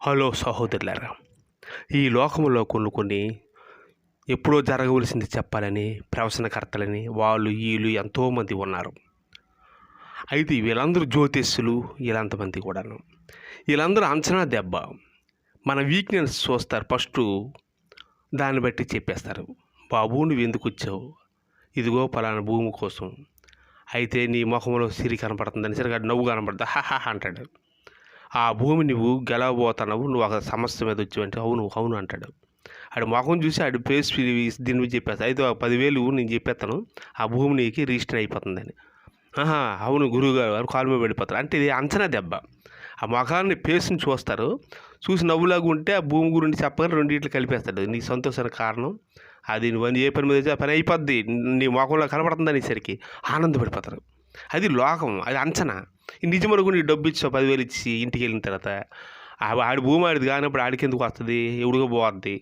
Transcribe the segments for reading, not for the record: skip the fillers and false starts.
Hello సహోదరులారా, ఈ లోకంలో కొన్ని ఎప్పుడో జరగవలసింది చెప్పాలని ప్రవచనకర్తలని వాళ్ళు వీళ్ళు ఎంతోమంది ఉన్నారు. అయితే వీళ్ళందరూ జ్యోతిష్యులు, వీళ్ళంతమంది కూడాను వీళ్ళందరూ అంచనా దెబ్బ. మన వీక్నెస్ చూస్తారు, ఫస్టు దాన్ని బట్టి చెప్పేస్తారు. బాబు నువ్వు ఎందుకు వచ్చావు, ఇదిగో పలానా భూమి కోసం, అయితే నీ ముఖంలో సిరి కనపడుతుందని సరిగా నవ్వు కనపడుతుంది, హాహా అంటాడు. ఆ భూమి నువ్వు గెలవబోతున్నావు, నువ్వు ఒక సమస్య మీద వచ్చావంటే అవును అవును అంటాడు. ఆడు ముఖం చూసి ఆడు ఫేస్ దీని మీద చెప్పేస్తా, అయితే 10,000 నేను చెప్పేస్తాను, ఆ భూమి నీకు రిజిస్టర్ అయిపోతుందని. అవును గురువుగారు అని కాలు మీద పడిపోతారు. అంటే ఇది అంచనా దెబ్బ. ఆ ముఖాన్ని ఫేస్ని చూస్తారు, చూసి నవ్వులాగా ఉంటే ఆ భూమి గురించి చెప్పగానే రెండింటిని కలిపేస్తాడు. నీ సంతోషానికి కారణం అది, నువ్వు ఏ పని మీద ఆ పని అయిపోద్ది, నీ ముఖంలో కనపడుతుంది అనేసరికి ఆనందపడిపోతారు. అది లోకం, అది అంచనా. నిజం అనుకుని డబ్బు ఇచ్చావు, 10,000 ఇచ్చి ఇంటికి వెళ్ళిన తర్వాత ఆడి భూమి ఆడిది కానప్పుడు ఆడికి ఎందుకు వస్తుంది, ఎవడిగా పోద్ది,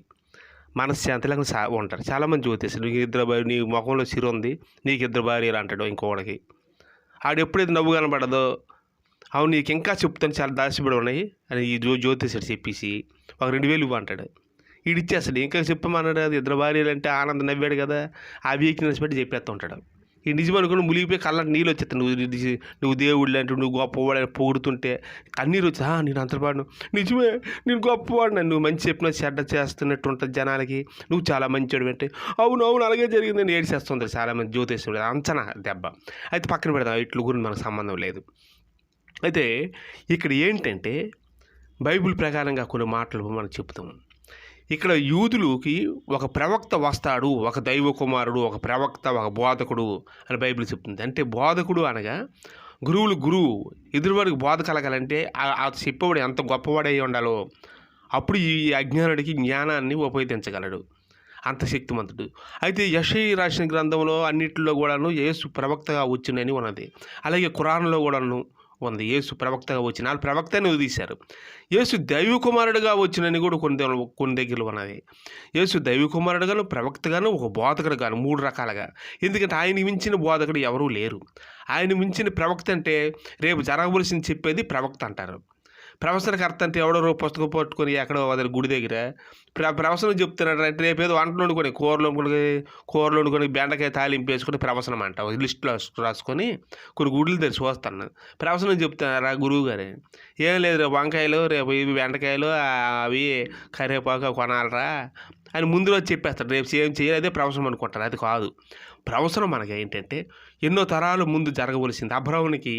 మనశ్శాంతి లేకుండా ఉంటారు. చాలామంది జ్యోతిషులు, నీకు నీ ముఖంలో సిరి ఉంది, నీకు 2 భార్యలు అంటాడు ఇంకోడికి. ఆడు ఎప్పుడైతే నవ్వు కనబడదో, అవును నీకు ఇంకా చెప్తాను చాలా దాచిపడి ఉన్నాయి అని ఈ జ్యోతిషుడు చెప్పేసి ఒక 2,000 ఇవ్వు అంటాడు. ఈడిచ్చేస్తాడు. ఇంకా చెప్పమన్నాడు, అది 2 భార్యలు అంటే ఆనందం నవ్వాడు కదా, ఆ వీక్నెస్ బట్టి చెప్పేస్తూ ఉంటాడు. ఈ నిజం అనుకుని మునిగిపోయి కళ్ళకి నీళ్ళు వచ్చేస్తాను. నువ్వు దేవుళ్ళు అంటే, నువ్వు గొప్పవాడని పొగుడుతుంటే కన్నీరు వచ్చి, నేను అంతపాడు, నిజమే నేను గొప్పవాడిని, నువ్వు మంచి చెప్పినా చెడ్డ చేస్తున్నట్టు ఉంటుంది జనాలకి, నువ్వు చాలా మంచివాడు అంటే అవును అవును అలాగే జరిగిందని ఏడ్చేస్తుంది చాలామంది జ్యోతిష్యుడు. అంచనా దెబ్బ. అయితే పక్కన పెడదాం, ఇట్ల గురించి మనకు సంబంధం లేదు. అయితే ఇక్కడ ఏంటంటే బైబిల్ ప్రకారంగా కొన్ని మాటలు మనం చెప్తాం. ఇక్కడ యూదులకి ఒక ప్రవక్త వస్తాడు, ఒక దైవ కుమారుడు, ఒక ప్రవక్త, ఒక బోధకుడు అని బైబిల్ చెప్తుంది. అంటే బోధకుడు అనగా గురువు ఎదురువాడికి బోధ కలగాలంటే ఆ చెప్పేవాడు ఎంత గొప్పవాడై ఉండాలో అప్పుడు ఈ అజ్ఞానుడికి జ్ఞానాన్ని ఉపయోగించగలడు, అంత శక్తిమంతుడు. అయితే యెషయా రాసిన గ్రంథంలో అన్నింటిలో కూడాను యేసు ప్రవక్తగా వచ్చినని ఉన్నది. అలాగే ఖురాన్లో కూడాను ఉంది, యేసు ప్రవక్తగా వచ్చిన వాళ్ళు ప్రవక్తని వదిలేశారు. యేసు దైవ కుమారుడుగా వచ్చినని కూడా కొన్ని దగ్గరలో ఉన్నది. యేసు దైవ కుమారుడుగాను, ప్రవక్తగాను, ఒక బోధకుడు గాను, 3 రకాలుగా. ఎందుకంటే ఆయన మించిన బోధకుడు ఎవరూ లేరు. ఆయన మించిన ప్రవక్త అంటే రేపు జరగవలసింది చెప్పేది ప్రవక్త అంటారు. ప్రవచనకర్త అంటే ఎవడో పుస్తకం పట్టుకొని ఎక్కడో వదిలి గుడి దగ్గర ప్రవచనం చెప్తున్నాడు అంటే రేపు ఏదో వంటలు వండుకొని కూరలు వండుకొని బెండకాయ తాలింపు వేసుకొని ప్రవచనం అంట లిస్టులో రాసుకొని కొన్ని గుడ్లు తెరిచి చూస్తాను. ప్రవచనం చెప్తున్నారా గురువు గారు, ఏం లేదు రేపు వంకాయలు, రేపు ఇవి బెండకాయలు, అవి కరివేపాకు కొనాలరా అని ముందు రోజు చెప్పేస్తాడు. రేపు ఏం చేయాలి, అదే ప్రవచనం అనుకుంటారు. అది కాదు. ప్రవచనం మనకి ఏంటంటే ఎన్నో తరాలు ముందు జరగవలసింది. అబ్రాహామునికి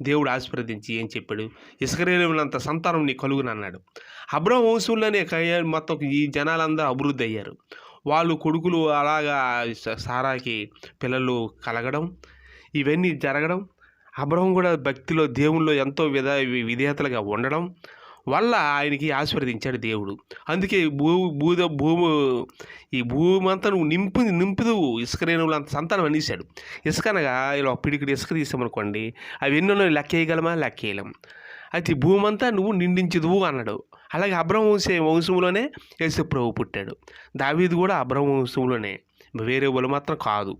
దేవుడు ఆశీర్వదించి ఏం చెప్పాడు, ఇశ్రాయేలునంత సంతానం నీ కలుగునన్నాడు. అబ్రాహాము వంశంలోనే మొత్తం ఈ జనాలందరూ అభివృద్ధి అయ్యారు. వాళ్ళు కొడుకులు అలాగా సారాకి పిల్లలు కలగడం, ఇవన్నీ జరగడం, అబ్రాహాము కూడా భక్తిలో దేవుల్లో ఎంతో విధేయతలుగా ఉండడం వల్ల ఆయనకి ఆశీర్వదించాడు దేవుడు. అందుకే ఈ భూమి అంతా నువ్వు నింపుదు ఇసుకరేణువులు అంత సంతానం అనేసాడు. ఇసుక అనగా ఇలా పిడికిడి ఇసుక తీసామనుకోండి, అవి ఎన్నో లెక్కేయగలమా, లెక్కేయలేం. అయితే ఈ భూమి అంతా నువ్వు నిండించదువు అన్నాడు. అలాగే అబ్రాహాము వంశంలోనే యేసుప్రభువు పుట్టాడు. దావీదు కూడా అబ్రాహాము వంశంలోనే, వేరే వాళ్ళు మాత్రం కాదు.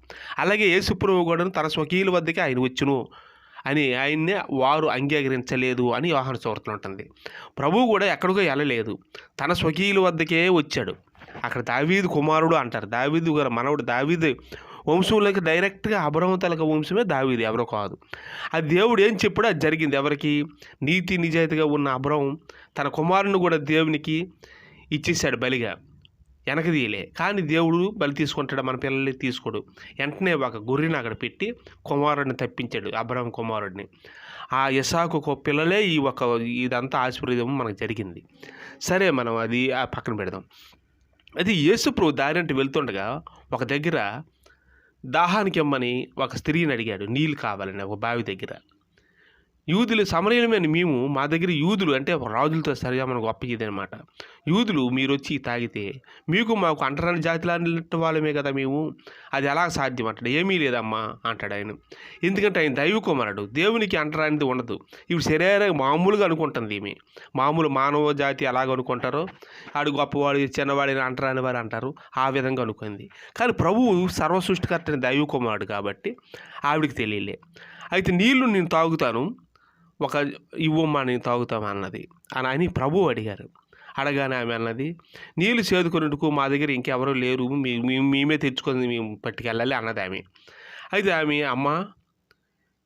అలాగే యేసుప్రభువు కూడా తన స్వకీయుల వద్దకే ఆయన వచ్చును అని ఆయన్నే వారు అంగీకరించలేదు అని యోహాను సువార్తలో ఉంటుంది. ప్రభువు కూడా ఎక్కడికో వెళ్ళలేదు, తన స్వకీయుల వద్దకే వచ్చాడు. అక్కడ దావీదు కుమారుడు అంటారు, దావీదు గారు మనవుడు. దావీదు వంశంలోకి డైరెక్ట్గా అబ్రాహాము తలక వంశమే దావీదు, ఎవరో కాదు. అది దేవుడు ఏం చెప్పాడో అది జరిగింది. ఎవరికి? నీతి నిజాయితీగా ఉన్న అబ్రాహాము తన కుమారుని కూడా దేవునికి ఇచ్చేసాడు బలిగా, వెనక తీయలే. కానీ దేవుడు బలి తీసుకుంటాడు, మన పిల్లల్ని తీసుకోడు. వెంటనే ఒక గొర్రెని అక్కడ పెట్టి కుమారుడిని తప్పించాడు, అబ్రాహాము కుమారుడిని. ఆ ఇస్సాకు పిల్లలే ఇదంతా ఆశీర్వాదం మనకు జరిగింది. సరే, మనం అది పక్కన పెడదాం. అది యేసుప్రభు దారి అంటే వెళ్తుండగా ఒక దగ్గర దాహానికి ఇమ్మని ఒక స్త్రీని అడిగాడు, నీళ్ళు కావాలని ఒక బావి దగ్గర. యూదులు సమరయులమైన మేము, మా దగ్గర యూదులు అంటే రాజులతో సరిగా మనకు గొప్పది అనమాట. యూదులు మీరు వచ్చి తాగితే మీకు మాకు అంటరాని జాతిలాంటి వాళ్ళమే కదా మేము, అది ఎలా సాధ్యం అంటాడు. ఏమీ లేదమ్మా అంటాడు ఆయన. ఎందుకంటే ఆయన దైవ కుమారుడు, దేవునికి అంటరానిది ఉండదు. ఇప్పుడు శరీరం మామూలుగా అనుకుంటుంది, ఏమి మామూలు మానవ జాతి ఎలాగ అనుకుంటారో, ఆడు గొప్పవాడు చిన్నవాడిని అంటరాని వారు అంటారు, ఆ విధంగా అనుకుంది. కానీ ప్రభువు సర్వసృష్టికర్తని దైవ కుమారుడు కాబట్టి ఆవిడికి తెలియలే. అయితే నీళ్లు నేను తాగుతాను, ఒక ఇవ్వమ్మా నేను తాగుతామా అన్నది అని ప్రభువు అడిగారు. అడగానే ఆమె అన్నది, నీళ్ళు చేదుకొనుటకు మా దగ్గర ఇంకెవరూ లేరు, మేమే తెచ్చుకొని మేము పట్టుకెళ్ళాలి అన్నది ఆమె. అయితే ఆమె, అమ్మ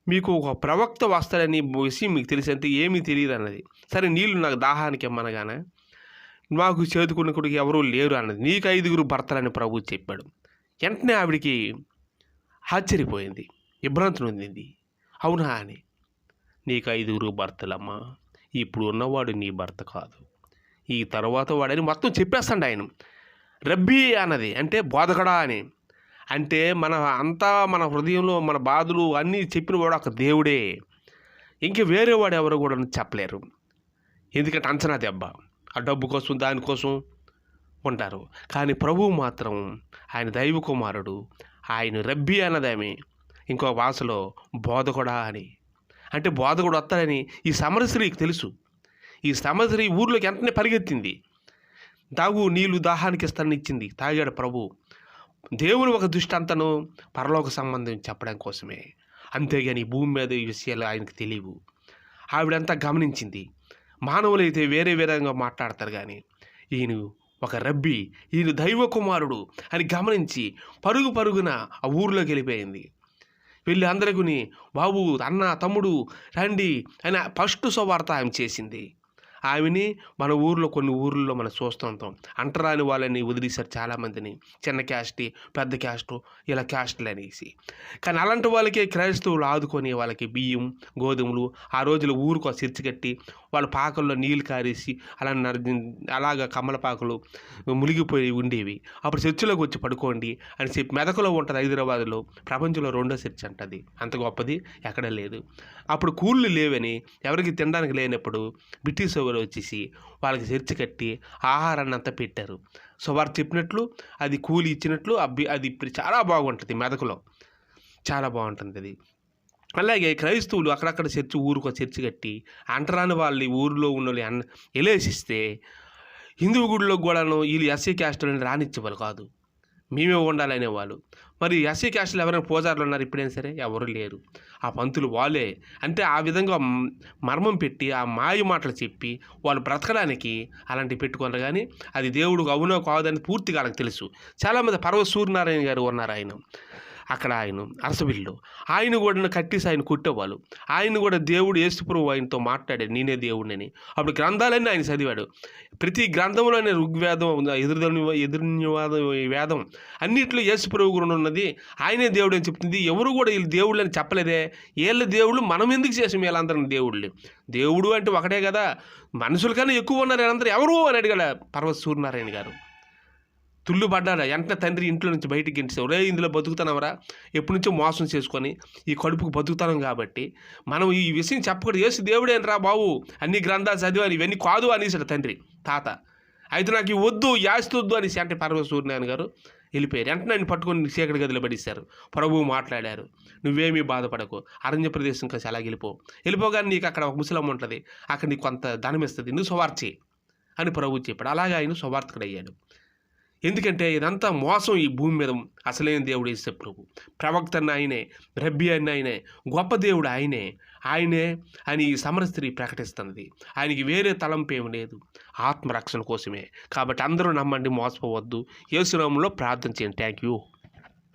మీకు ఒక ప్రవక్త వస్తాడని విషయం మీకు తెలిసి అంటే ఏమీ తెలియదు అన్నది. సరే నీళ్ళు నాకు దాహానికి ఇమ్మనగానే, మాకు చేదుకొనుటకు ఎవరూ లేరు అన్నది. నీకు 5 భర్తలని ప్రభువు చెప్పాడు. వెంటనే ఆవిడికి ఆశ్చర్యపోయింది, విభ్రాంతి నొందింది. అవునా అని. నీకు 5 భర్తలమ్మా, ఇప్పుడు ఉన్నవాడు నీ భర్త కాదు, ఈ తర్వాత వాడని మొత్తం చెప్పేస్తాడు ఆయన. రబ్బీ అన్నది అంటే బోధకుడా అని. అంటే మన హృదయంలో మన బాధలు అన్నీ చెప్పిన వాడు ఒక దేవుడే, ఇంక వేరే వాడు ఎవరు కూడా చెప్పలేరు. ఎందుకంటే అంచనా దెబ్బ, ఆ డబ్బు కోసం దానికోసం ఉంటారు. కానీ ప్రభువు మాత్రం ఆయన దైవ కుమారుడు, ఆయన రబ్బీ అన్నదామె, ఇంకో భాషలో బోధకుడా అని. అంటే బోధకుడు వస్తాడని ఈ సమరస్త్రీకి తెలుసు. ఈ సమరస్త్రీ ఊర్లోకి వెంటనే పరిగెత్తింది. నీళ్ళు దాహానికి ఇస్తానని ఇచ్చింది, తాగాడు ప్రభు. దేవుని ఒక దృష్టాంతను పరలోక సంబంధం చెప్పడం కోసమే, అంతేగాని ఈ భూమి మీద ఈ విషయాలు ఆయనకు తెలియవు. ఆవిడంతా గమనించింది. మానవులైతే వేరే విధంగా మాట్లాడతారు, కానీ ఈయన ఒక రబ్బీ, ఈయన దైవ కుమారుడు అని గమనించి పరుగున ఆ ఊరిలోకి వెళ్ళిపోయింది. వెళ్ళి అందరికీ, బాబు, అన్న, తమ్ముడు రండి అని ఫస్ట్ సువార్త ఆమె చేసింది. ఆమెని మన ఊర్లో కొన్ని ఊర్లలో మనం చూస్తుంటాం, అంటరాని వాళ్ళని వదిలేశారు చాలామందిని, చిన్న క్యాస్ట్, పెద్ద క్యాస్టు, ఇలా క్యాస్టులు అనేసి. కానీ అలాంటి వాళ్ళకి క్రైస్తవులు ఆదుకొని వాళ్ళకి బియ్యం, గోధుమలు ఆ రోజులు ఊరికి చర్చి కట్టి వాళ్ళ పాకల్లో నీళ్ళు కారేసి అలాగా కమ్మలపాకలు మునిగిపోయి ఉండేవి. అప్పుడు చర్చిలోకి వచ్చి పడుకోండి అని చెప్పి, మెదకులో ఉంటుంది హైదరాబాద్లో, ప్రపంచంలో 2వ చర్చి అంటది, అంత గొప్పది ఎక్కడ లేదు. అప్పుడు కూళ్ళు లేవని, ఎవరికి తినడానికి లేనప్పుడు బ్రిటిష్ వారు వచ్చేసి వాళ్ళకి చర్చి కట్టి ఆహారాన్ని అంతా పెట్టారు. సో వారు చెప్పినట్లు అది కూలి ఇచ్చినట్లు అది ఇప్పుడు చాలా బాగుంటుంది, మెదకులో చాలా బాగుంటుంది అది. అలాగే క్రైస్తవులు అక్కడక్కడ ఊరికి చర్చి కట్టి అంటరాని వాళ్ళు ఊరిలో ఉన్న వాళ్ళు ఎలేసిస్తే, హిందూ గుడిలో కూడాను వీళ్ళు ఎస్సీ క్యాస్టులని రానిచ్చేవాళ్ళు కాదు, మేమే ఉండాలనేవాళ్ళు. మరి ఎస్సీ క్యాస్టులు ఎవరైనా పూజారులు ఉన్నారు ఇప్పుడైనా సరే? ఎవరు లేరు. ఆ పంతులు వాళ్ళే. అంటే ఆ విధంగా మర్మం పెట్టి ఆ మాయ మాటలు చెప్పి వాళ్ళు బ్రతకడానికి అలాంటివి పెట్టుకున్నారు. కానీ అది దేవుడు అవునో కాదని పూర్తిగా వాళ్ళకి తెలుసు. చాలామంది పర్వత సూర్యనారాయణ గారు ఉన్నారు, అక్కడ ఆయన అరసవిల్లు, ఆయన కూడా కట్టేసి ఆయన కొట్టేవాళ్ళు. ఆయన కూడా దేవుడు యేసుప్రభువు ఆయనతో మాట్లాడాడు, నేనే దేవుడిని. అప్పుడు గ్రంథాలన్నీ ఆయన చదివాడు. ప్రతి గ్రంథంలోనే ఋగ్వేదం, ఎదుర్నివాదం, వేదం అన్నింటిలో యేసుప్రభువు కూడా ఉన్నది, ఆయనే దేవుడు అని చెప్తుంది. ఎవరు కూడా వీళ్ళు దేవుళ్ళు అని చెప్పలేదే. వీళ్ళ దేవుళ్ళు మనం ఎందుకు చేసాం వీళ్ళందరినీ దేవుళ్ళు? దేవుడు అంటే ఒకటే కదా, మనుషులకన్నా ఎక్కువ ఉన్నారు వీళ్ళందరూ ఎవరు అని అడిగాడు పర్వత సూర్యనారాయణ గారు. తుళ్ళు పడ్డాడా, వెంటనే తండ్రి ఇంట్లో నుంచి బయటికి గెంటేసావు, రే ఇందులో బతుకుతానవరా, ఎప్పటి నుంచో మోసం చేసుకొని ఈ కడుపుకు బతుకుతాం కాబట్టి మనం ఈ విషయం చెప్పకూడదు, యేసు దేవుడేనరా బాబు, అన్ని గ్రంథాలు చదివాని, ఇవన్నీ కాదు అనేసాడు తండ్రి. తాత అయితే నాకు ఈ వద్దు, యాస్తొద్దు అనేసి అంటే పర్వత సూర్యనారాయణ గారు వెళ్ళిపోయారు. వెంటనే ఆయన పట్టుకొని చీకటి గదిలో పడిస్తారు. ప్రభువు మాట్లాడారు, నువ్వేమీ బాధపడకు, అరణ్య ప్రదేశం కలిసి అలా వెళ్ళిపోగానే నీకు అక్కడ ఒక ముసలమ్మ ఉంటుంది, అక్కడ నీకు కొంత ధనం ఇస్తుంది, నువ్వు సువార్త అని ప్రభువు చెప్పాడు. అలాగే ఆయన సువార్తకుడు అయ్యాడు. ఎందుకంటే ఇదంతా మోసం ఈ భూమి మీద. అసలైన దేవుడు యేసు ప్రభు, ప్రవక్త అన్న ఆయనే, రబ్బీ అన్న ఆయనే, గొప్ప దేవుడు ఆయనే అని ఈ సమరస్త్రీ ప్రకటిస్తున్నది. ఆయనకి వేరే తలంపు ఏమి లేదు, ఆత్మరక్షణ కోసమే. కాబట్టి అందరూ నమ్మండి, మోసపోవద్దు. యేసు నామములో ప్రార్థన చేయండి. Thank you.